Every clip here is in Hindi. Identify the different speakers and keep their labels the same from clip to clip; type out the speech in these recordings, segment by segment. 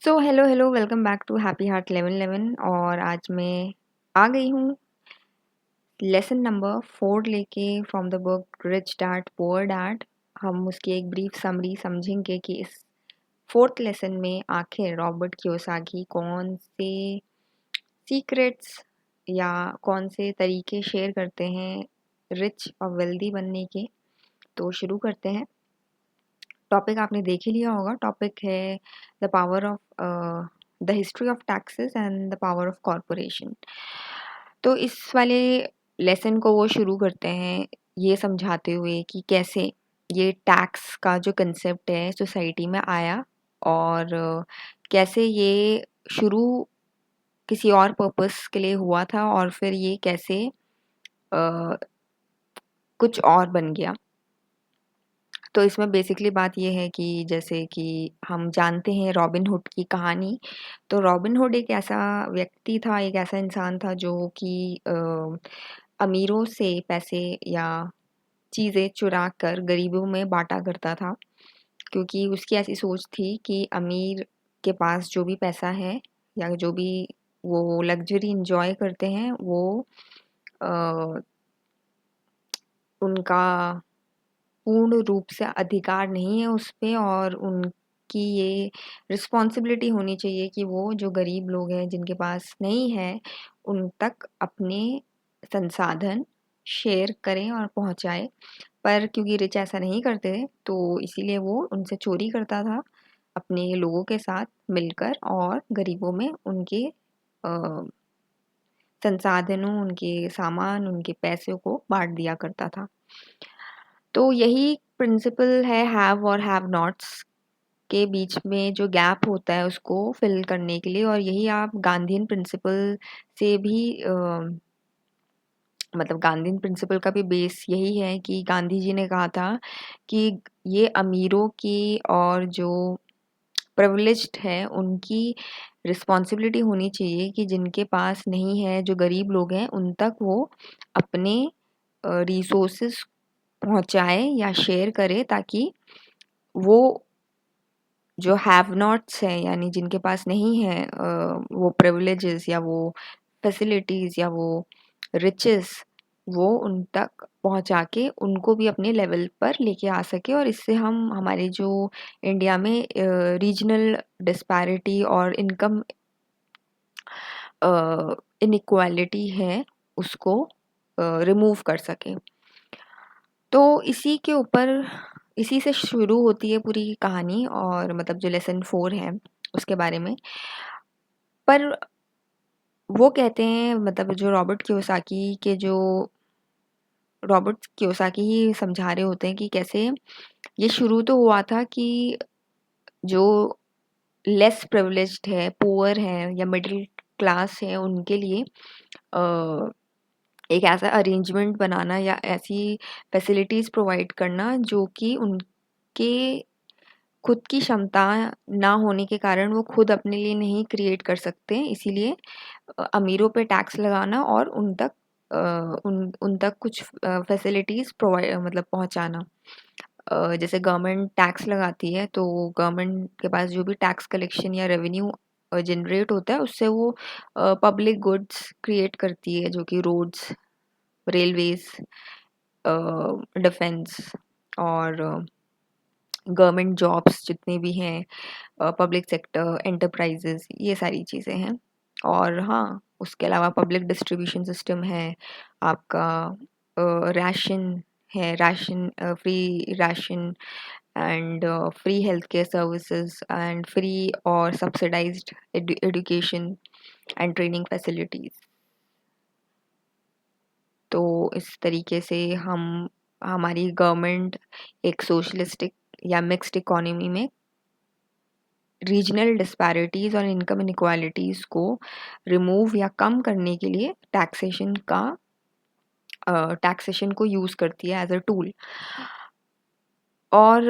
Speaker 1: So hello hello welcome back to happy heart 1111 और आज मैं आ गई हूँ लेसन नंबर 4 लेके from the book rich dad poor dad. हम उसकी एक ब्रीफ समरी समझेंगे कि इस फोर्थ लेसन में आखिर रॉबर्ट कियोसाकी कौन से सीक्रेट्स या कौन से तरीके शेयर करते हैं रिच और वेल्दी बनने के। तो शुरू करते हैं। टॉपिक आपने देख ही लिया होगा। टॉपिक है the power of the history of taxes and the power of corporation. तो इस वाले लेसन को वो शुरू करते हैं ये समझाते हुए कि कैसे ये टैक्स का जो कंसेप्ट है सोसाइटी में आया और कैसे ये शुरू किसी और पर्पस के लिए हुआ था और फिर ये कैसे कुछ और बन गया। तो इसमें बेसिकली बात ये है कि जैसे कि हम जानते हैं रॉबिन हुड की कहानी। तो रॉबिन हुड एक ऐसा व्यक्ति था, एक ऐसा इंसान था जो कि अमीरों से पैसे या चीज़ें चुरा कर गरीबों में बांटा करता था, क्योंकि उसकी ऐसी सोच थी कि अमीर के पास जो भी पैसा है या जो भी वो लग्जरी इंजॉय करते हैं वो अ, उनका पूर्ण रूप से अधिकार नहीं है उस पे, और उनकी ये रिस्पॉन्सिबिलिटी होनी चाहिए कि वो जो गरीब लोग हैं जिनके पास नहीं है उन तक अपने संसाधन शेयर करें और पहुंचाए। पर क्योंकि रिच ऐसा नहीं करते तो इसीलिए वो उनसे चोरी करता था अपने लोगों के साथ मिलकर, और गरीबों में उनके संसाधनों, उनके सामान, उनके पैसों को बांट दिया करता था। तो यही प्रिंसिपल है हैव और हैव नॉट्स के बीच में जो गैप होता है उसको फिल करने के लिए। और यही आप गांधीयन प्रिंसिपल से भी मतलब गांधीयन प्रिंसिपल का भी बेस यही है कि गांधी जी ने कहा था कि ये अमीरों की और जो प्रिविलेज्ड है उनकी रिस्पॉन्सिबिलिटी होनी चाहिए कि जिनके पास नहीं है, जो गरीब लोग हैं, उन तक वो अपने रिसोर्सेस पहुंचाए या शेयर करे, ताकि वो जो हैव नॉट्स हैं यानी जिनके पास नहीं है वो प्रिविलेजेस या वो फैसिलिटीज़ या वो रिचेस, वो उन तक पहुंचा के उनको भी अपने लेवल पर लेके आ सके। और इससे हम हमारे जो इंडिया में रीजनल डिस्पैरिटी और इनकम इनइक्वालिटी है उसको रिमूव कर सके। तो इसी के ऊपर, इसी से शुरू होती है पूरी कहानी, और मतलब जो लेसन 4 है उसके बारे में। पर वो कहते हैं, मतलब जो रॉबर्ट कियोसाकी ही समझा रहे होते हैं कि कैसे ये शुरू तो हुआ था कि जो लेस प्रिविलेज्ड है, पुअर है या मिडिल क्लास है, उनके लिए एक ऐसा अरेंजमेंट बनाना या ऐसी फैसिलिटीज़ प्रोवाइड करना जो कि उनके खुद की क्षमता ना होने के कारण वो खुद अपने लिए नहीं क्रिएट कर सकते। इसीलिए अमीरों पे टैक्स लगाना और उन तक उन तक कुछ फैसिलिटीज़ प्रोवाइड मतलब पहुंचाना। जैसे गवर्नमेंट टैक्स लगाती है तो गवर्नमेंट के पास जो भी टैक्स कलेक्शन या रेवेन्यू जनरेट होता है उससे वो पब्लिक गुड्स क्रिएट करती है, जो कि रोड्स, रेलवेज, डिफेंस और गवर्नमेंट जॉब्स जितने भी हैं, पब्लिक सेक्टर एंटरप्राइजेस, ये सारी चीज़ें हैं। और हाँ, उसके अलावा पब्लिक डिस्ट्रीब्यूशन सिस्टम है आपका, राशन है, ration, free ration and free health care services and free और subsidized education and training facilities. तो इस तरीके से हम हमारी गवर्नमेंट एक सोशलिस्टिक या मिक्स्ड इकोनॉमी में रीजनल डिस्पैरिटीज़ और इनकम इनक्वालिटीज़ को रिमूव या कम करने के लिए टैक्सेशन को यूज़ करती है एज अ टूल। और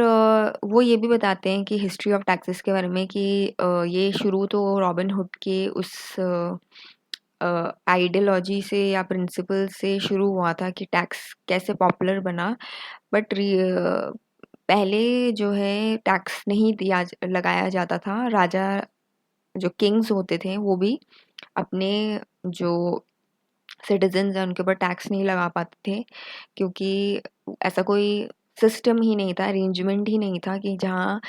Speaker 1: वो ये भी बताते हैं कि हिस्ट्री ऑफ टैक्सेस के बारे में कि ये शुरू तो रॉबिन हुड के उस आइडियोलॉजी से या प्रिंसिपल से शुरू हुआ था कि टैक्स कैसे पॉपुलर बना। बट पहले जो है टैक्स नहीं लगाया जाता था। राजा जो किंग्स होते थे वो भी अपने जो सिटीजन्स हैं उनके ऊपर टैक्स नहीं लगा पाते थे, क्योंकि ऐसा कोई सिस्टम ही नहीं था, अरेंजमेंट ही नहीं था कि जहाँ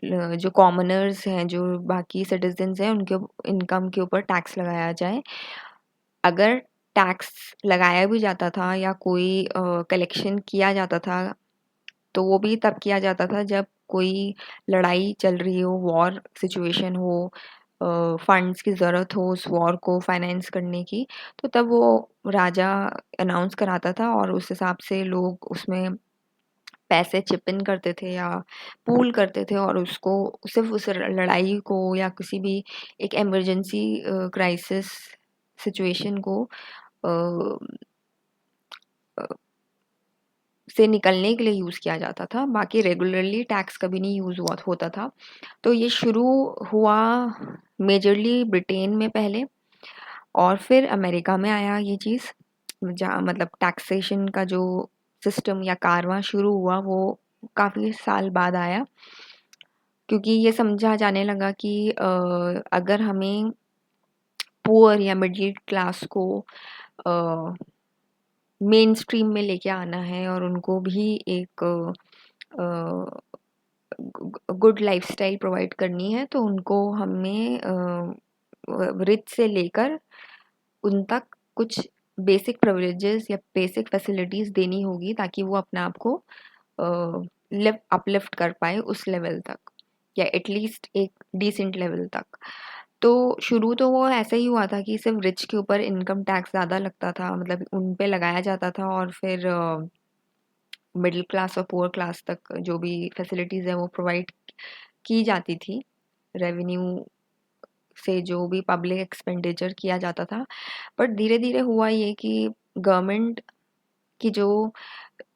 Speaker 1: जो कॉमनर्स हैं, जो बाकी सिटीजन्स हैं, उनके इनकम के ऊपर टैक्स लगाया जाए। अगर टैक्स लगाया भी जाता था या कोई कलेक्शन किया जाता था, तो वो भी तब किया जाता था जब कोई लड़ाई चल रही हो, वॉर सिचुएशन हो, फंड्स की ज़रूरत हो उस वॉर को फाइनेंस करने की, तो तब वो राजा अनाउंस कराता था और उस हिसाब से लोग उसमें पैसे चिप इन करते थे या पूल करते थे, और उसको सिर्फ उस लड़ाई को या किसी भी एक इमरजेंसी क्राइसिस सिचुएशन को अ, अ, से निकलने के लिए यूज़ किया जाता था। बाकी रेगुलरली टैक्स कभी नहीं यूज़ हुआ होता था। तो ये शुरू हुआ मेजरली ब्रिटेन में पहले, और फिर अमेरिका में आया ये चीज़, जहाँ मतलब टैक्सेशन का जो सिस्टम या कारवां शुरू हुआ वो काफ़ी साल बाद आया, क्योंकि ये समझा जाने लगा कि अगर हमें पुअर या मिडिल क्लास को मेन स्ट्रीम में लेके आना है और उनको भी एक गुड लाइफस्टाइल प्रोवाइड करनी है, तो उनको हमें रिच से लेकर उन तक कुछ बेसिक प्रिविलेजेस या बेसिक फैसिलिटीज़ देनी होगी, ताकि वो अपने आप को अपलिफ्ट कर पाए उस लेवल तक, या एटलीस्ट एक डिसेंट लेवल तक। तो शुरू तो वो ऐसा ही हुआ था कि सिर्फ रिच के ऊपर इनकम टैक्स ज़्यादा लगता था, मतलब उन पे लगाया जाता था, और फिर मिडिल क्लास और पुअर क्लास तक जो भी फैसिलिटीज़ है वो प्रोवाइड की जाती थी रेवेन्यू से, जो भी पब्लिक एक्सपेंडिचर किया जाता था। बट धीरे धीरे हुआ ये कि गवर्नमेंट की जो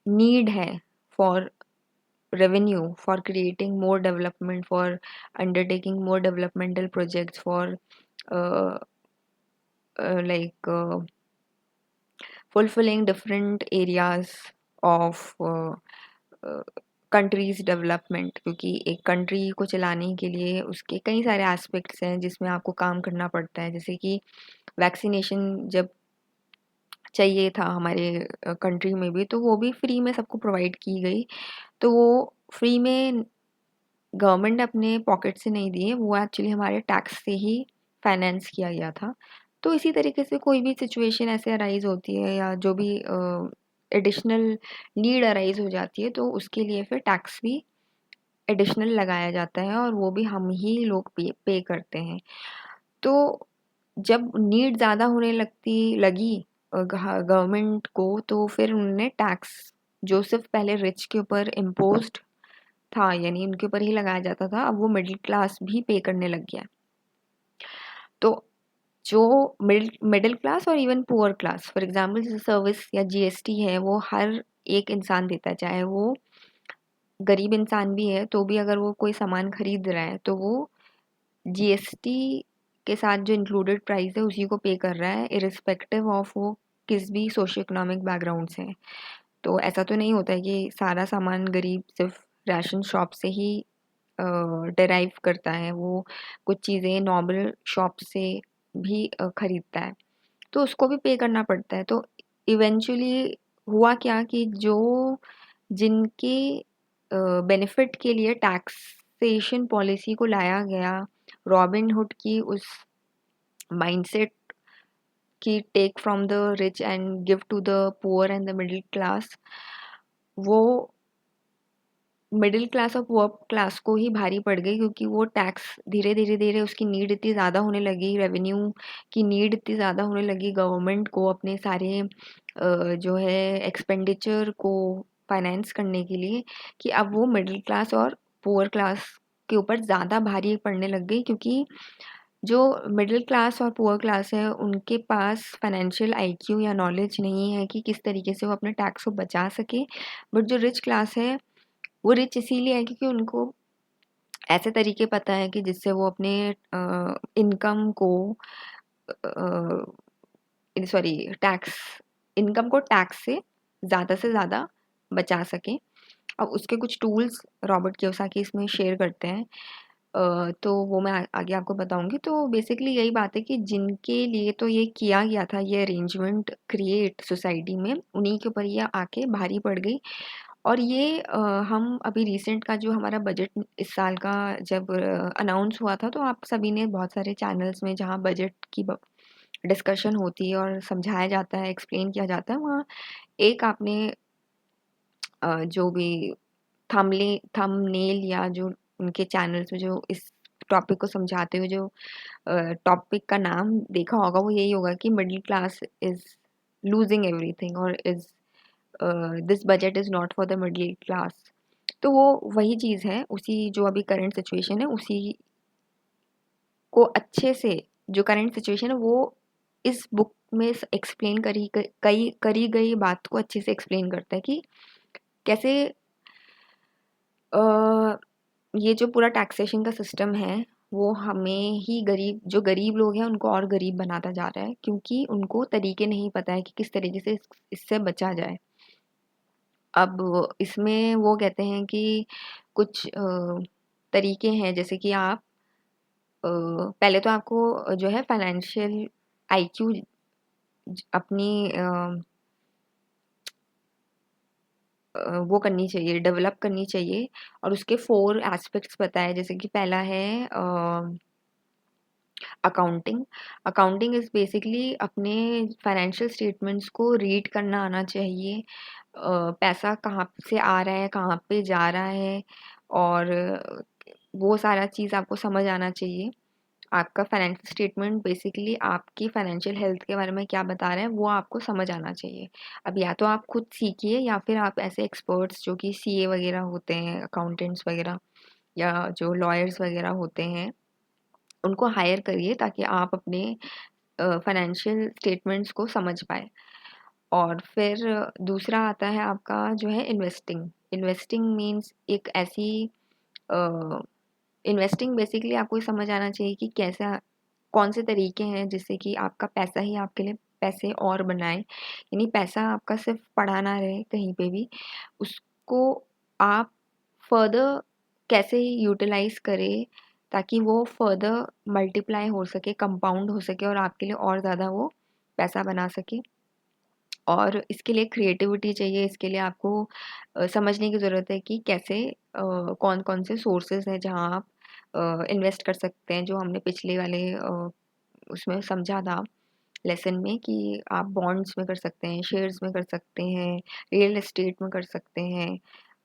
Speaker 1: नीड है for revenue, for creating more development, for undertaking more developmental projects, for uh, like fulfilling different areas of countries development, क्योंकि एक कंट्री को चलाने के लिए उसके कई सारे एस्पेक्ट्स हैं जिसमें आपको काम करना पड़ता है। जैसे कि वैक्सीनेशन जब चाहिए था हमारे कंट्री में भी, तो वो भी फ्री में सबको प्रोवाइड की गई। तो वो फ्री में गवर्नमेंट ने अपने पॉकेट से नहीं दिए, वो एक्चुअली हमारे टैक्स से ही फाइनेंस किया गया था। तो इसी तरीके से कोई भी सिचुएशन ऐसे अराइज होती है या जो भी एडिशनल नीड अराइज हो जाती है, तो उसके लिए फिर टैक्स भी एडिशनल लगाया जाता है, और वो भी हम ही लोग पे करते हैं। तो जब नीड ज़्यादा होने लगी गवर्नमेंट को, तो फिर उन्होंने टैक्स जो सिर्फ पहले रिच के ऊपर इम्पोज्ड था, यानी उनके ऊपर ही लगाया जाता था, अब वो मिडिल क्लास भी पे करने लग गया। तो जो मिडिल क्लास और even poor class, for example जैसे सर्विस या जीएसटी है, वो हर एक इंसान देता है, चाहे वो गरीब इंसान भी है तो भी अगर वो कोई सामान खरीद रहा है तो वो जीएसटी के साथ जो इंक्लूडेड प्राइस है उसी को पे कर रहा है, इरिस्पेक्टिव ऑफ वो किस भी सोशियो इकोनॉमिक बैकग्राउंड से है। तो ऐसा तो नहीं होता है कि सारा सामान गरीब सिर्फ राशन शॉप से ही डिराइव करता है, वो कुछ चीज़ें नॉर्मल शॉप से भी खरीदता है, तो उसको भी पे करना पड़ता है। तो इवेंचुअली हुआ क्या कि जो जिनके बेनिफिट के लिए टैक्सेशन पॉलिसी को लाया गया, रॉबिनहुड की उस माइंडसेट कि take from the rich and give to the poor and the middle class, वो मिडिल क्लास और पुअर क्लास को ही भारी पड़ गई, क्योंकि वो टैक्स धीरे धीरे धीरे उसकी नीड इतनी ज़्यादा होने लगी, रेवेन्यू की नीड इतनी ज़्यादा होने लगी गवर्नमेंट को अपने सारे जो है एक्सपेंडिचर को फाइनेंस करने के लिए, कि अब वो मिडिल क्लास और पुअर क्लास के ऊपर ज़्यादा भारी पड़ने लग गई, क्योंकि जो मिडिल क्लास और पुअर क्लास है उनके पास फाइनेंशियल आईक्यू या नॉलेज नहीं है कि किस तरीके से वो अपने टैक्स को बचा सके। बट जो रिच क्लास है वो रिच इसीलिए है क्योंकि उनको ऐसे तरीके पता है कि जिससे वो अपने इनकम को सॉरी टैक्स इनकम को टैक्स से ज़्यादा बचा सकें। अब उसके कुछ टूल्स रॉबर्ट कियोसाकी इसमें शेयर करते हैं। तो वो मैं आगे आपको बताऊँगी। तो बेसिकली यही बात है कि जिनके लिए तो ये किया गया था, ये अरेंजमेंट क्रिएट सोसाइटी में, उन्हीं के ऊपर ये आके भारी पड़ गई। और ये हम अभी रिसेंट का जो हमारा बजट इस साल का जब अनाउंस हुआ था, तो आप सभी ने बहुत सारे चैनल्स में जहाँ बजट की डिस्कशन होती है और समझाया जाता है, एक्सप्लेन किया जाता है, वहाँ एक आपने जो भी थंबनेल या जो उनके चैनल्स में जो इस टॉपिक को समझाते हुए जो टॉपिक का नाम देखा होगा, वो यही होगा कि middle class is losing everything, और is this budget is not for the middle class. तो वो वही चीज़ है, उसी जो अभी करंट सिचुएशन है, उसी को अच्छे से, जो करंट सिचुएशन है वो इस बुक में एक्सप्लेन करी गई बात को अच्छे से एक्सप्लेन करता है कि कैसे अ, ये जो पूरा टैक्सेशन का सिस्टम है, वो हमें ही जो गरीब लोग हैं उनको और गरीब बनाता जा रहा है, क्योंकि उनको तरीके नहीं पता है कि किस तरीके से इससे बचा जाए। अब इसमें वो कहते हैं कि कुछ तरीके हैं, जैसे कि आप पहले तो आपको जो है फाइनेंशियल आईक्यू अपनी वो करनी चाहिए, डेवलप करनी चाहिए। और उसके 4 एस्पेक्ट्स पता है, जैसे कि पहला है अकाउंटिंग। अकाउंटिंग इज़ बेसिकली अपने फाइनेंशियल स्टेटमेंट्स को रीड करना आना चाहिए। पैसा कहाँ से आ रहा है, कहाँ पे जा रहा है, और वो सारा चीज़ आपको समझ आना चाहिए। आपका फाइनेंशियल स्टेटमेंट बेसिकली आपकी फाइनेंशियल हेल्थ के बारे में क्या बता रहा है, वो आपको समझ आना चाहिए। अब या तो आप खुद सीखिए, या फिर आप ऐसे एक्सपर्ट्स जो कि सीए वगैरह होते हैं, अकाउंटेंट्स वगैरह, या जो लॉयर्स वगैरह होते हैं, उनको हायर करिए ताकि आप अपने फाइनेंशियल स्टेटमेंट्स को समझ पाए। और फिर दूसरा आता है आपका जो है इन्वेस्टिंग। इन्वेस्टिंग मीन्स एक ऐसी इन्वेस्टिंग बेसिकली आपको ये समझ आना चाहिए कि कैसा, कौन से तरीके हैं जिससे कि आपका पैसा ही आपके लिए पैसे और बनाए, यानी पैसा आपका सिर्फ पड़ा ना रहे कहीं पे भी, उसको आप फर्दर कैसे यूटिलाइज करें ताकि वो फर्दर मल्टीप्लाई हो सके, कंपाउंड हो सके, और आपके लिए और ज़्यादा वो पैसा बना सके। और इसके लिए क्रिएटिविटी चाहिए, इसके लिए आपको समझने की ज़रूरत है कि कैसे कौन-कौन से सोर्सेज़ हैं जहाँ आप इन्वेस्ट कर सकते हैं, जो हमने पिछले वाले उसमें समझा था लेसन में, कि आप बॉन्ड्स में कर सकते हैं, शेयर्स में कर सकते हैं, रियल एस्टेट में कर सकते हैं,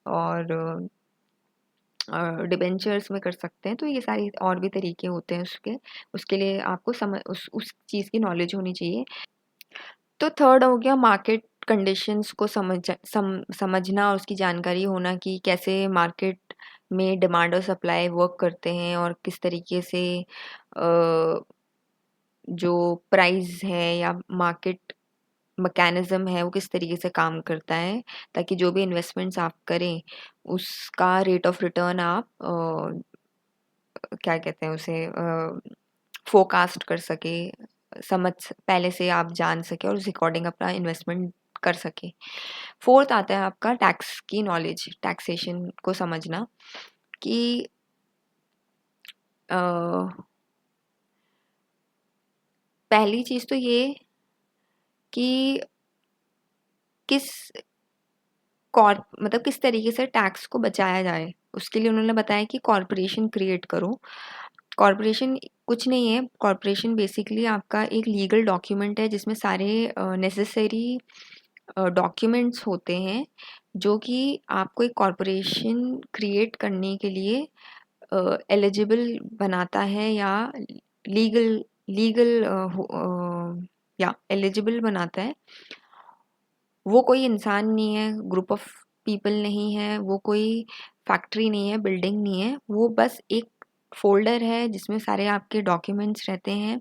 Speaker 1: और डिबेंचर्स में कर सकते हैं। तो ये सारी और भी तरीके होते हैं उसके, उसके लिए आपको उस चीज़ की नॉलेज होनी चाहिए। तो थर्ड हो गया मार्केट कंडीशंस को समझना और उसकी जानकारी होना कि कैसे मार्केट में डिमांड और सप्लाई वर्क करते हैं, और किस तरीके से जो प्राइस है या मार्केट मैकेनिज्म है वो किस तरीके से काम करता है, ताकि जो भी इन्वेस्टमेंट्स आप करें उसका रेट ऑफ रिटर्न आप क्या कहते हैं उसे, फोरकास्ट कर सके, समझ पहले से आप जान सके और उस अकॉर्डिंग अपना इन्वेस्टमेंट कर सके। फोर्थ आता है आपका टैक्स की नॉलेज, टैक्सेशन को समझना कि अ, पहली चीज़ तो ये कि किस मतलब किस तरीके से टैक्स को बचाया जाए। उसके लिए उन्होंने बताया कि कॉर्पोरेशन क्रिएट करो। कॉर्पोरेशन कुछ नहीं है, कॉर्पोरेशन बेसिकली आपका एक लीगल डॉक्यूमेंट है जिसमें सारे नेसेसरी डॉक्यूमेंट्स होते हैं, जो कि आपको एक कॉर्पोरेशन क्रिएट करने के लिए एलिजिबल बनाता है, या लीगल लीगल या एलिजिबल बनाता है। वो कोई इंसान नहीं है, ग्रुप ऑफ पीपल नहीं है, वो कोई फैक्ट्री नहीं है, बिल्डिंग नहीं है, वो बस एक फ़ोल्डर है जिसमें सारे आपके डॉक्यूमेंट्स रहते हैं,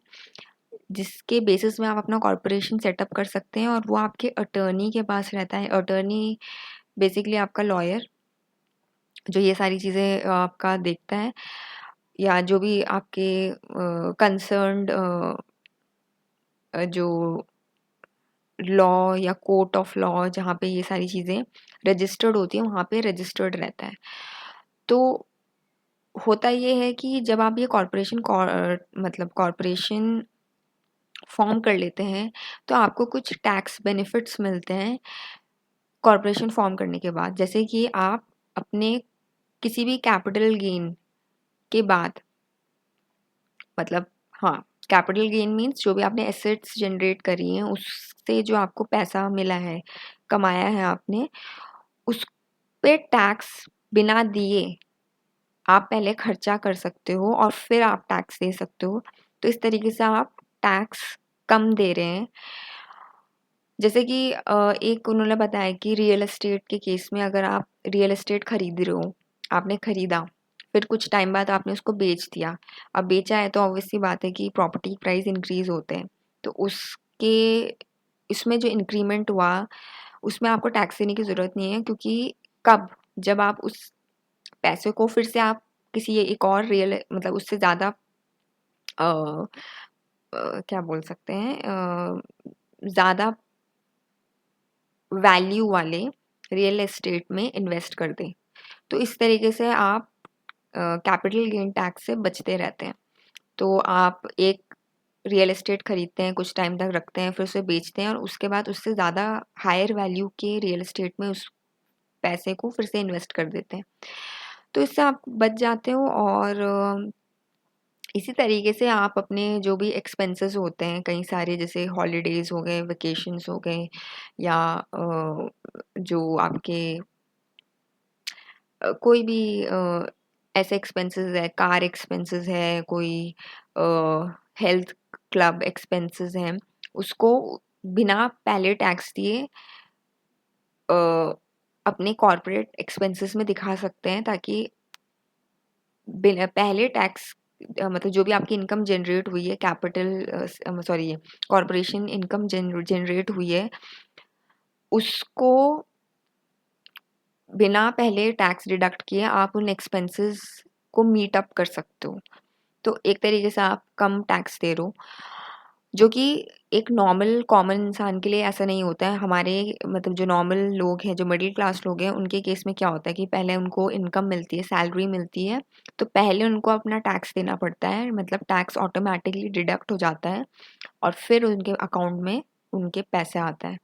Speaker 1: जिसके बेसिस में आप अपना कॉर्पोरेशन सेटअप कर सकते हैं, और वो आपके अटर्नी के पास रहता है। अटर्नी बेसिकली आपका लॉयर, जो ये सारी चीज़ें आपका देखता है, या जो भी आपके कंसर्न्ड जो लॉ या कोर्ट ऑफ लॉ जहाँ पे ये सारी चीज़ें रजिस्टर्ड होती हैं, वहाँ पे रजिस्टर्ड रहता है। तो होता ये है कि जब आप ये मतलब कॉर्पोरेशन फॉर्म कर लेते हैं, तो आपको कुछ टैक्स बेनिफिट्स मिलते हैं कॉर्पोरेशन फॉर्म करने के बाद। जैसे कि आप अपने किसी भी कैपिटल गेन के बाद, मतलब हाँ, कैपिटल गेन मीन्स जो भी आपने एसेट्स जनरेट करी हैं उससे जो आपको पैसा मिला है, कमाया है आपने, उस पे टैक्स बिना दिए आप पहले खर्चा कर सकते हो और फिर आप टैक्स दे सकते हो। तो इस तरीके से आप टैक्स कम दे रहे हैं। जैसे कि एक उन्होंने बताया कि रियल एस्टेट के केस में अगर आप रियल एस्टेट खरीद रहे हो, आपने खरीदा, फिर कुछ टाइम बाद आपने उसको बेच दिया। अब बेचा है तो ऑब्वियस सी बात है कि प्रॉपर्टी प्राइस इंक्रीज होते हैं, तो उसके इसमें जो इंक्रीमेंट हुआ उसमें आपको टैक्स देने की ज़रूरत नहीं है, क्योंकि कब, जब आप उस पैसे को फिर से आप किसी एक और रियल मतलब उससे ज़्यादा क्या बोल सकते हैं, ज़्यादा वैल्यू वाले रियल एस्टेट में इन्वेस्ट कर दें, तो इस तरीके से आप कैपिटल गेन टैक्स से बचते रहते हैं। तो आप एक रियल एस्टेट खरीदते हैं, कुछ टाइम तक रखते हैं, फिर उसे बेचते हैं और उसके बाद उससे ज़्यादा हायर वैल्यू के रियल एस्टेट में उस पैसे को फिर से इन्वेस्ट कर देते हैं। तो इससे आप बच जाते हो। और इसी तरीके से आप अपने जो भी एक्सपेंसेस होते हैं कई सारे, जैसे हॉलीडेज़ हो गए, वेकेशंस हो गए, या जो आपके कोई भी ऐसे एक्सपेंसेस है, कार एक्सपेंसेस है, कोई हेल्थ क्लब एक्सपेंसेस हैं, उसको बिना पहले टैक्स दिए अ, अपने कॉर्पोरेट एक्सपेंसेस में दिखा सकते हैं, ताकि बिना पहले टैक्स मतलब जो भी आपकी इनकम जनरेट हुई है, capital sorry corporation income generate हुई है, उसको बिना पहले टैक्स डिडक्ट किए आप उन एक्सपेंसेस को मीट अप कर सकते हो। तो एक तरीके से आप कम टैक्स दे रहे हो, जो कि एक नॉर्मल कॉमन इंसान के लिए ऐसा नहीं होता है। हमारे मतलब जो नॉर्मल लोग हैं, जो मिडिल क्लास लोग हैं, उनके केस में क्या होता है कि पहले उनको इनकम मिलती है, सैलरी मिलती है, तो पहले उनको अपना टैक्स देना पड़ता है, मतलब टैक्स ऑटोमेटिकली डिडक्ट हो जाता है और फिर उनके अकाउंट में उनके पैसे आता है।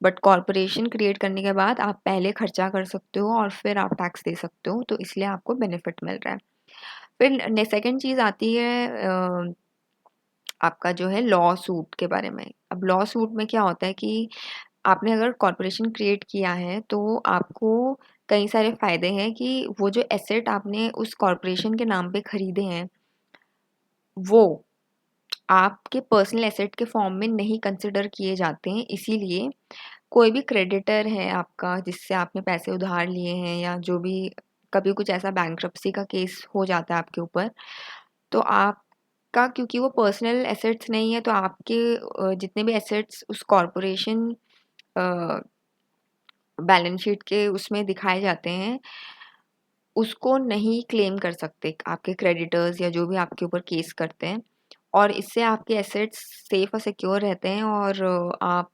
Speaker 1: बट कॉर्पोरेशन क्रिएट करने के बाद आप पहले खर्चा कर सकते हो और फिर आप टैक्स दे सकते हो, तो इसलिए आपको बेनिफिट मिल रहा है। फिर सेकंड चीज़ आती है आपका जो है लॉ सूट के बारे में। अब लॉ सूट में क्या होता है कि आपने अगर कॉर्पोरेशन क्रिएट किया है, तो आपको कई सारे फ़ायदे हैं कि वो जो एसेट आपने उस कॉर्पोरेशन के नाम पे खरीदे हैं, वो आपके पर्सनल एसेट के फॉर्म में नहीं कंसिडर किए जाते हैं। इसीलिए कोई भी क्रेडिटर है आपका, जिससे आपने पैसे उधार लिए हैं, या जो भी कभी कुछ ऐसा बैंक्रप्सी का केस हो जाता है आपके ऊपर, तो आपका, क्योंकि वो पर्सनल एसेट्स नहीं है, तो आपके जितने भी एसेट्स उस कॉर्पोरेशन बैलेंस शीट के उसमें दिखाए जाते हैं, उसको नहीं क्लेम कर सकते आपके क्रेडिटर्स या जो भी आपके ऊपर केस करते हैं। और इससे आपके एसेट्स सेफ और सिक्योर रहते हैं, और आप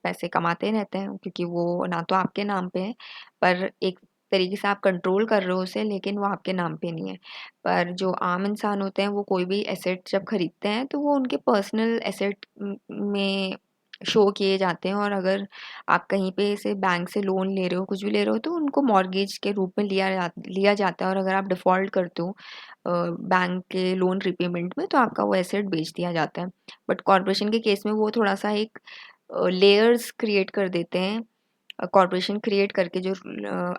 Speaker 1: पैसे कमाते रहते हैं, क्योंकि वो ना तो आपके नाम पे है, पर एक तरीके से आप कंट्रोल कर रहे हो उसे, लेकिन वो आपके नाम पे नहीं है। पर जो आम इंसान होते हैं, वो कोई भी एसेट जब खरीदते हैं, तो वो उनके पर्सनल एसेट में शो किए जाते हैं। और अगर आप कहीं पे से बैंक से लोन ले रहे हो, कुछ भी ले रहे हो, तो उनको मॉर्गेज के रूप में लिया जाता है, और अगर आप डिफ़ॉल्ट करते हो बैंक के लोन रिपेमेंट में, तो आपका वो एसेट बेच दिया जाता है। बट कॉर्पोरेशन के केस में वो थोड़ा-सा एक लेयर्स क्रिएट कर देते हैं, कॉर्पोरेशन क्रिएट करके, जो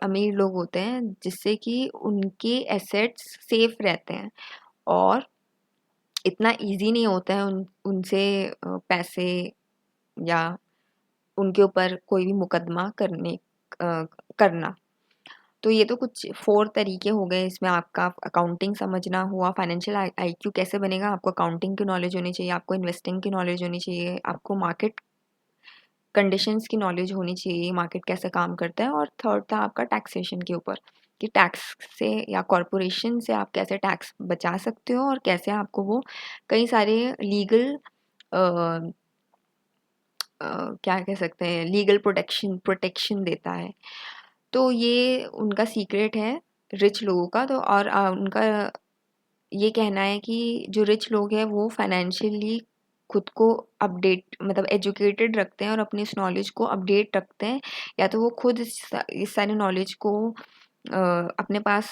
Speaker 1: अमीर लोग होते हैं, जिससे कि उनके एसेट्स सेफ रहते हैं, और इतना ईज़ी नहीं होता है उनसे पैसे या उनके ऊपर कोई भी मुकदमा करना। तो ये तो कुछ 4 तरीके हो गए। इसमें आपका अकाउंटिंग समझना हुआ, फाइनेंशियल आईक्यू कैसे बनेगा, आपको अकाउंटिंग की नॉलेज होनी चाहिए, आपको इन्वेस्टिंग की नॉलेज होनी चाहिए, आपको मार्केट कंडीशंस की नॉलेज होनी चाहिए, मार्केट कैसे काम करता है, और थर्ड था आपका टैक्सेशन के ऊपर, कि टैक्स से या कॉरपोरेशन से आप कैसे टैक्स बचा सकते हो, और कैसे आपको वो कई सारे लीगल क्या कह सकते हैं, लीगल प्रोटेक्शन प्रोटेक्शन देता है। तो ये उनका सीक्रेट है रिच लोगों का। तो और उनका ये कहना है कि जो रिच लोग हैं वो फाइनेंशियली खुद को अपडेट मतलब एजुकेटेड रखते हैं और अपनी इस नॉलेज को अपडेट रखते हैं, या तो वो खुद इस सारी नॉलेज को अपने पास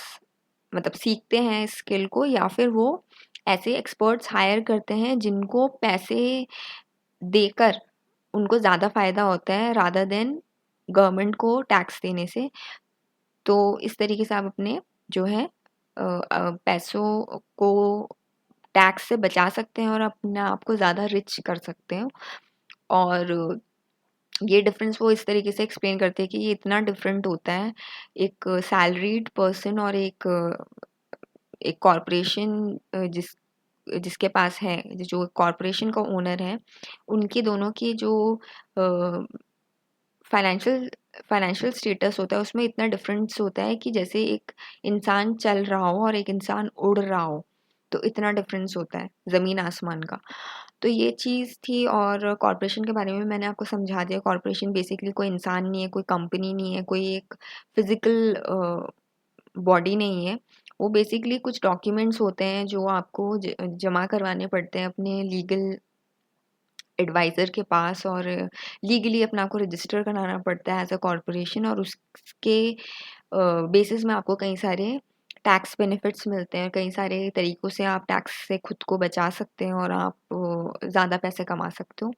Speaker 1: मतलब सीखते हैं इस स्किल को, या फिर वो ऐसे एक्सपर्ट्स हायर करते हैं जिनको पैसे देकर उनको ज़्यादा फ़ायदा होता है रादर देन गवर्नमेंट को टैक्स देने से। तो इस तरीके से आप अपने जो है पैसों को टैक्स से बचा सकते हैं और अपने आप को ज़्यादा रिच कर सकते हैं। और ये डिफरेंस वो इस तरीके से एक्सप्लेन करते हैं कि ये इतना डिफरेंट होता है एक सैलरीड पर्सन और एक एक कॉरपोरेशन जिसके पास है, जो कॉरपोरेशन का ओनर है, उनकी दोनों की जो फाइनेंशियल फाइनेंशियल स्टेटस होता है उसमें इतना डिफरेंस होता है कि जैसे एक इंसान चल रहा हो और एक इंसान उड़ रहा हो, तो इतना डिफरेंस होता है ज़मीन आसमान का। तो ये चीज़ थी। और कॉरपोरेशन के बारे में मैंने आपको समझा दिया। कॉरपोरेशन बेसिकली कोई इंसान नहीं है, कोई कंपनी नहीं है, कोई एक फिजिकल बॉडी नहीं है। वो बेसिकली कुछ डॉक्यूमेंट्स होते हैं जो आपको जमा करवाने पड़ते हैं अपने लीगल एडवाइज़र के पास, और लीगली अपने आप को रजिस्टर कराना पड़ता है एज़ अ कॉरपोरेशन, और उसके बेसिस में आपको कई सारे टैक्स बेनिफिट्स मिलते हैं। कई सारे तरीक़ों से आप टैक्स से खुद को बचा सकते हैं और आप ज़्यादा पैसे कमा सकते हो।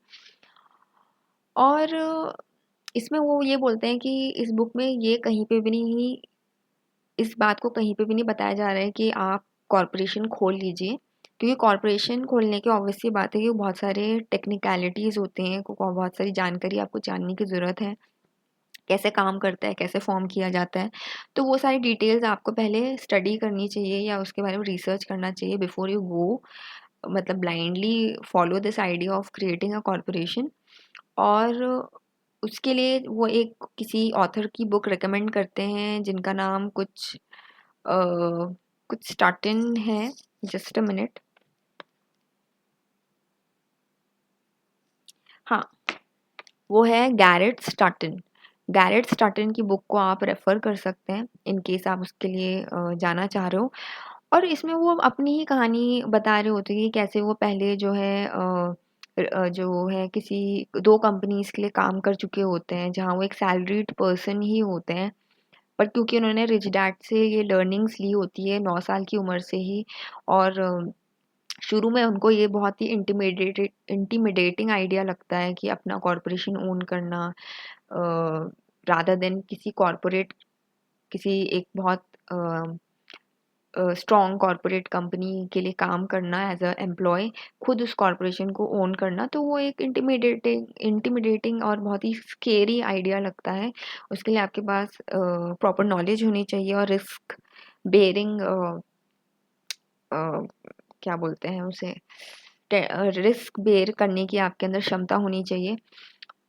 Speaker 1: और इसमें वो ये बोलते हैं कि इस बुक में ये कहीं पे भी नहीं, इस बात को कहीं पे भी नहीं बताया जा रहा है कि आप कॉरपोरेशन खोल लीजिए, क्योंकि कॉरपोरेशन खोलने की ऑब्वियस सी बात है कि बहुत सारे टेक्निकलिटीज़ होते हैं, बहुत सारी जानकारी आपको जानने की ज़रूरत है, कैसे काम करता है, कैसे फॉर्म किया जाता है। तो वो सारी डिटेल्स आपको पहले स्टडी करनी चाहिए या उसके बारे में रिसर्च करना चाहिए बिफोर यू गो, मतलब blindly follow this idea of creating a corporation. और उसके लिए वो एक किसी ऑथर की बुक रिकमेंड करते हैं जिनका नाम कुछ स्टार्टिन है। Just a minute. हाँ, वो है गैरेट स्टार्टिन। गैरेट स्टार्टिन की बुक को आप रेफ़र कर सकते हैं इन केस आप उसके लिए जाना चाह रहे हो। और इसमें वो अपनी ही कहानी बता रहे होते हैं कि कैसे वो पहले जो है जो है किसी 2 कंपनीज़ के लिए काम कर चुके होते हैं, जहाँ वो एक सैलरीड पर्सन ही होते हैं। पर क्योंकि उन्होंने रिच डैड से ये लर्निंग्स ली होती है 9 साल की उम्र से ही, और शुरू में उनको ये बहुत ही इंटिमिडेटिंग आइडिया लगता है कि अपना कॉरपोरेशन ओन करना रादर देन किसी एक बहुत स्ट्रॉन्ग कॉरपोरेट कंपनी के लिए काम करना एज अ एम्प्लॉय, खुद उस कॉरपोरेशन को ओन करना। तो वो एक इंटिमिडेटिंग और बहुत ही स्केरी आइडिया लगता है। उसके लिए आपके पास प्रॉपर नॉलेज होनी चाहिए और रिस्क बेयरिंग क्या बोलते हैं उसे, रिस्क बेयर करने की आपके अंदर क्षमता होनी चाहिए।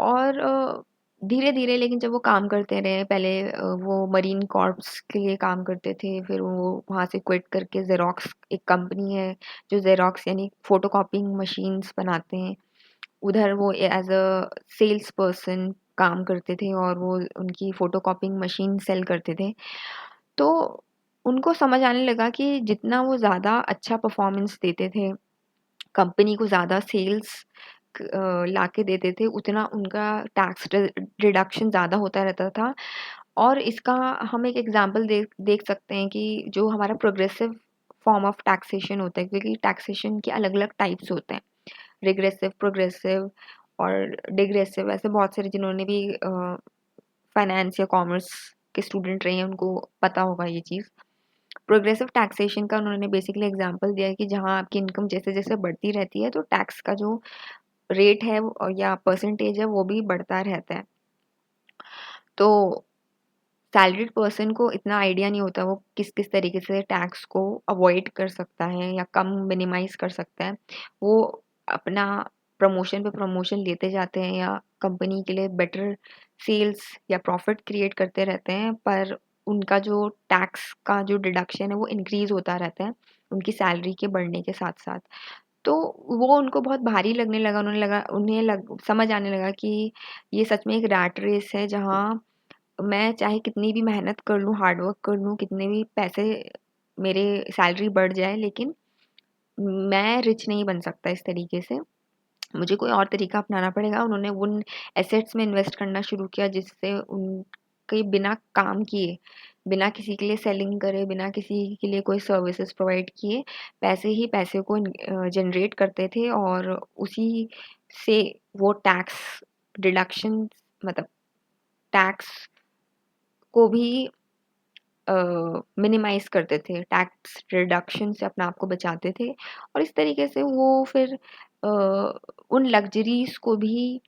Speaker 1: और धीरे-धीरे लेकिन जब वो काम करते रहे, पहले वो मरीन कॉर्प्स के लिए काम करते थे, फिर वो वहाँ से क्विट करके ज़ेरॉक्स एक कंपनी है जो ज़ेरॉक्स यानी फ़ोटोकॉपिंग मशीन्स बनाते हैं, उधर वो एज़ अ सेल्स पर्सन काम करते थे और वो उनकी फ़ोटोकॉपिंग मशीन सेल करते थे। तो उनको समझ आने लगा कि जितना वो ज़्यादा अच्छा परफ़ॉर्मेंस देते थे, कंपनी को ज़्यादा सेल्स लाके देते थे, उतना उनका टैक्स डिडक्शन ज़्यादा होता रहता था। और इसका हम एक एग्ज़ाम्पल देख देख सकते हैं कि जो हमारा प्रोग्रेसिव फॉर्म ऑफ टैक्सेशन होता है, क्योंकि टैक्सेशन के अलग-अलग टाइप्स होते हैं, रिग्रेसिव, प्रोग्रेसिव और डिग्रेसिव। ऐसे बहुत सारे जिन्होंने भी फाइनेंस या कॉमर्स के स्टूडेंट रहे हैं, उनको पता होगा ये चीज़। प्रोग्रेसिव टैक्सेशन का उन्होंने बेसिकली एग्ज़ाम्पल दिया है कि जहाँ आपकी इनकम जैसे-जैसे बढ़ती रहती है, तो टैक्स का जो रेट है या परसेंटेज है वो भी बढ़ता रहता है। तो सैलरीड पर्सन को इतना आइडिया नहीं होता वो किस-किस तरीके से टैक्स को अवॉइड कर सकता है या कम मिनिमाइज़ कर सकता है। वो अपना प्रमोशन पे प्रमोशन लेते जाते हैं या कंपनी के लिए बेटर सेल्स या प्रॉफिट क्रिएट करते रहते हैं, पर उनका जो टैक्स का जो डिडक्शन है वो इंक्रीज़ होता रहता है, उनकी सैलरी के बढ़ने के साथ-साथ। तो वो उनको बहुत भारी लगने लगा, उन्हें समझ आने लगा कि ये सच में एक रैट रेस है, जहाँ मैं चाहे कितनी भी मेहनत कर लूँ, हार्ड वर्क कर लूँ, कितने भी पैसे मेरे सैलरी बढ़ जाए, लेकिन मैं रिच नहीं बन सकता इस तरीके से। मुझे कोई और तरीका अपनाना पड़ेगा। उन्होंने उन एसेट्स में इन्वेस्ट करना शुरू किया जिससे उनके बिना काम किए, बिना किसी के लिए सेलिंग करे, बिना किसी के लिए कोई सर्विसेज प्रोवाइड किए, पैसे ही पैसे को जनरेट करते थे और उसी से वो टैक्स डिडक्शन, मतलब टैक्स को भी मिनिमाइज़ करते थे, टैक्स रिडक्शन से अपने आप को बचाते थे और इस तरीके से वो फिर उन लग्ज़रीज़ को भी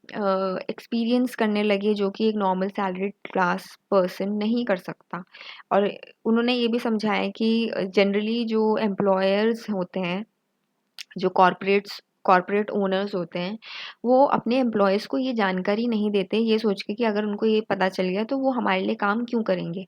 Speaker 1: एक्सपीरियंस करने लगे जो कि एक नॉर्मल सैलरीड क्लास पर्सन नहीं कर सकता। और उन्होंने ये भी समझाया कि जनरली जो एम्प्लॉयर्स होते हैं, जो कॉर्पोरेट ओनर्स होते हैं, वो अपने एम्प्लॉयज़ को ये जानकारी नहीं देते, ये सोच के कि अगर उनको ये पता चल गया तो वो हमारे लिए काम क्यों करेंगे?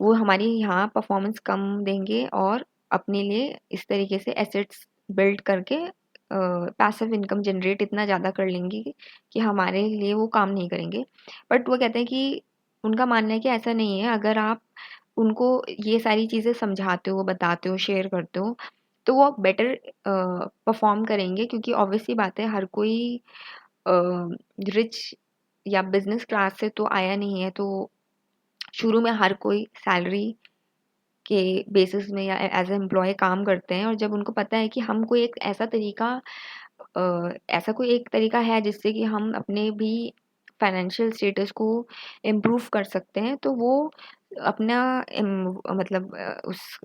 Speaker 1: वो हमारी यहाँ परफॉर्मेंस कम देंगे और अपने लिए इस तरीके से एसेट्स बिल्ड करके पैसिव इनकम जनरेट इतना ज़्यादा कर लेंगे कि हमारे लिए वो काम नहीं करेंगे। बट वो कहते हैं कि उनका मानना है कि ऐसा नहीं है, अगर आप उनको ये सारी चीज़ें समझाते हो, बताते हो, शेयर करते हो, तो वो बेटर परफॉर्म करेंगे क्योंकि ऑब्वियस सी बात है, हर कोई रिच या बिजनेस क्लास से तो आया नहीं है, तो शुरू में हर कोई सैलरी के बेसिस में या एज एम्प्लॉय काम करते हैं और जब उनको पता है कि हम कोई एक ऐसा तरीका ऐसा कोई एक तरीका है जिससे कि हम अपने भी फाइनेंशियल स्टेटस को इम्प्रूव कर सकते हैं, तो वो अपना मतलब उस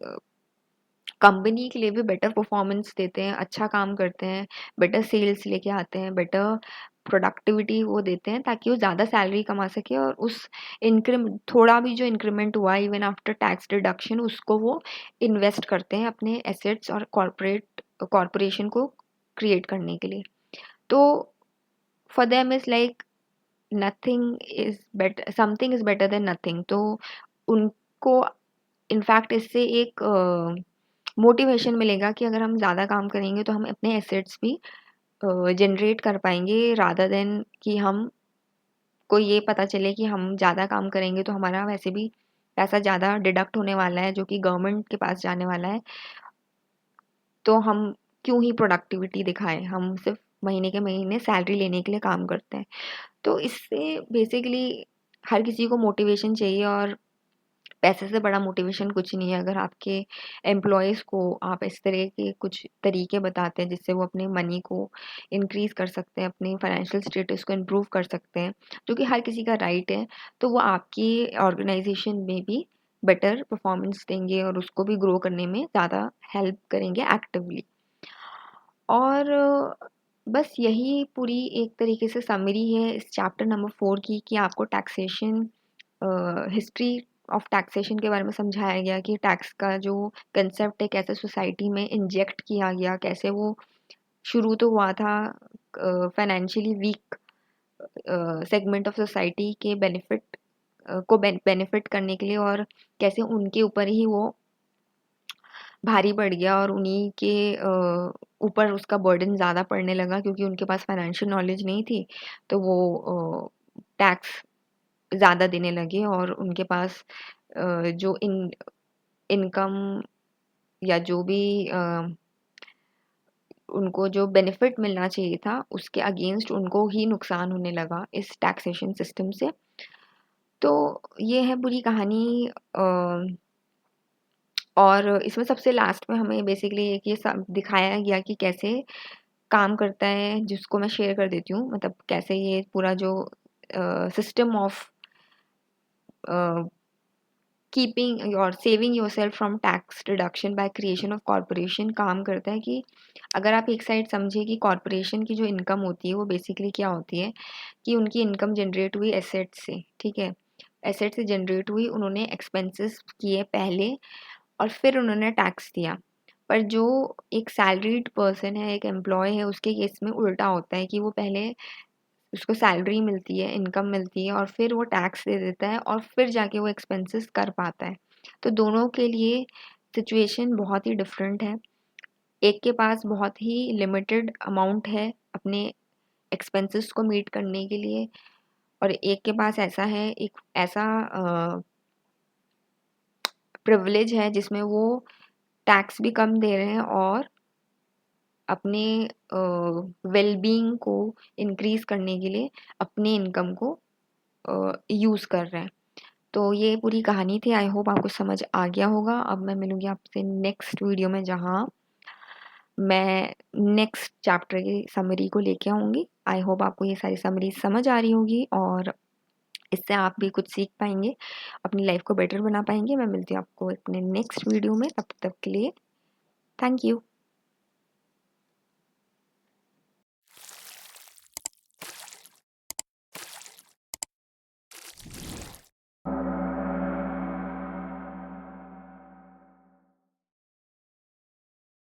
Speaker 1: कंपनी के लिए भी बेटर परफॉर्मेंस देते हैं, अच्छा काम करते हैं, बेटर सेल्स लेके आते हैं, बेटर प्रोडक्टिविटी वो देते हैं ताकि वो ज़्यादा सैलरी कमा सके और उस इंक्रीमेंट, थोड़ा भी जो इंक्रीमेंट हुआ इवन आफ्टर टैक्स डिडक्शन, उसको वो इन्वेस्ट करते हैं अपने एसेट्स और कॉरपोरेशन को क्रिएट करने के लिए। तो for them is like nothing is better, something is better than nothing. तो उनको इनफैक्ट इससे एक मोटिवेशन मिलेगा कि अगर हम ज़्यादा काम करेंगे तो हम अपने एसेट्स भी जनरेट कर पाएंगे रादर देन कि हम को ये पता चले कि हम ज़्यादा काम करेंगे तो हमारा वैसे भी पैसा ज़्यादा डिडक्ट होने वाला है जो कि गवर्नमेंट के पास जाने वाला है, तो हम क्यों ही प्रोडक्टिविटी दिखाएं, हम सिर्फ महीने के महीने सैलरी लेने के लिए काम करते हैं। तो इससे बेसिकली हर किसी को मोटिवेशन चाहिए और पैसे से बड़ा मोटिवेशन कुछ नहीं है। अगर आपके एम्प्लॉयज़ को आप इस तरह के कुछ तरीके बताते हैं जिससे वो अपने मनी को इंक्रीज़ कर सकते हैं, अपनी फाइनेंशियल स्टेटस को इम्प्रूव कर सकते हैं, जो कि हर किसी का राइट है, तो वो आपकी ऑर्गेनाइजेशन में भी बेटर परफॉर्मेंस देंगे और उसको भी ग्रो करने में ज़्यादा हेल्प करेंगे एक्टिवली। और बस यही पूरी एक तरीके से समरी है इस चैप्टर नंबर 4 की कि आपको टैक्सेशन, हिस्ट्री ऑफ टैक्सेशन के बारे में समझाया गया कि टैक्स का जो कंसेप्ट है कैसे सोसाइटी में इंजेक्ट किया गया, कैसे वो शुरू तो हुआ था financially week segment of society के बेनिफिट करने के लिए और कैसे उनके ऊपर ही वो भारी पड़ गया और उन्हीं के ऊपर उसका बर्डन ज़्यादा पड़ने लगा क्योंकि उनके पास फाइनेंशियल नॉलेज नहीं थी, तो वो टैक्स ज़्यादा देने लगे और उनके पास जो इनकम या जो भी उनको जो बेनिफिट मिलना चाहिए था उसके अगेंस्ट उनको ही नुकसान होने लगा इस टैक्सेशन सिस्टम से। तो ये है पूरी कहानी। और इसमें सबसे लास्ट में हमें बेसिकली एक ये सब दिखाया गया कि कैसे काम करता है, जिसको मैं शेयर कर देती हूँ, मतलब कैसे ये पूरा जो सिस्टम ऑफ कीपिंग और saving yourself from tax deduction by creation of corporation काम करता है। कि अगर आप एक साइड समझे कि कॉरपोरेशन की जो इनकम होती है वो बेसिकली क्या होती है, कि उनकी इनकम जनरेट हुई एसेट से, ठीक है, एसेट से जनरेट हुई, उन्होंने एक्सपेंसेस किए पहले और फिर उन्होंने टैक्स दिया। पर जो एक सैलरीड पर्सन है, एक एम्प्लॉय है, उसके केस में उल्टा होता है कि वो पहले उसको सैलरी मिलती है, इनकम मिलती है और फिर वो टैक्स दे देता है और फिर जाके वो एक्सपेंसेस कर पाता है। तो दोनों के लिए सिचुएशन बहुत ही डिफरेंट है। एक के पास बहुत ही लिमिटेड अमाउंट है अपने एक्सपेंसेस को मीट करने के लिए और एक के पास ऐसा है, एक ऐसा प्रिविलेज है जिसमें वो टैक्स भी कम दे रहे हैं और अपने वेलबींग को इंक्रीज करने के लिए अपने इनकम को यूज़ कर रहे हैं। तो ये पूरी कहानी थी। आई होप आपको समझ आ गया होगा। अब मैं मिलूंगी आपसे नेक्स्ट वीडियो में, जहाँ मैं नेक्स्ट चैप्टर की समरी को लेके आऊँगी। आई होप आपको ये सारी समरी समझ आ रही होगी और इससे आप भी कुछ सीख पाएंगे, अपनी लाइफ को बेटर बना पाएंगे। मैं मिलती हूँ आपको अपने नेक्स्ट वीडियो में, तब तक के लिए थैंक यू।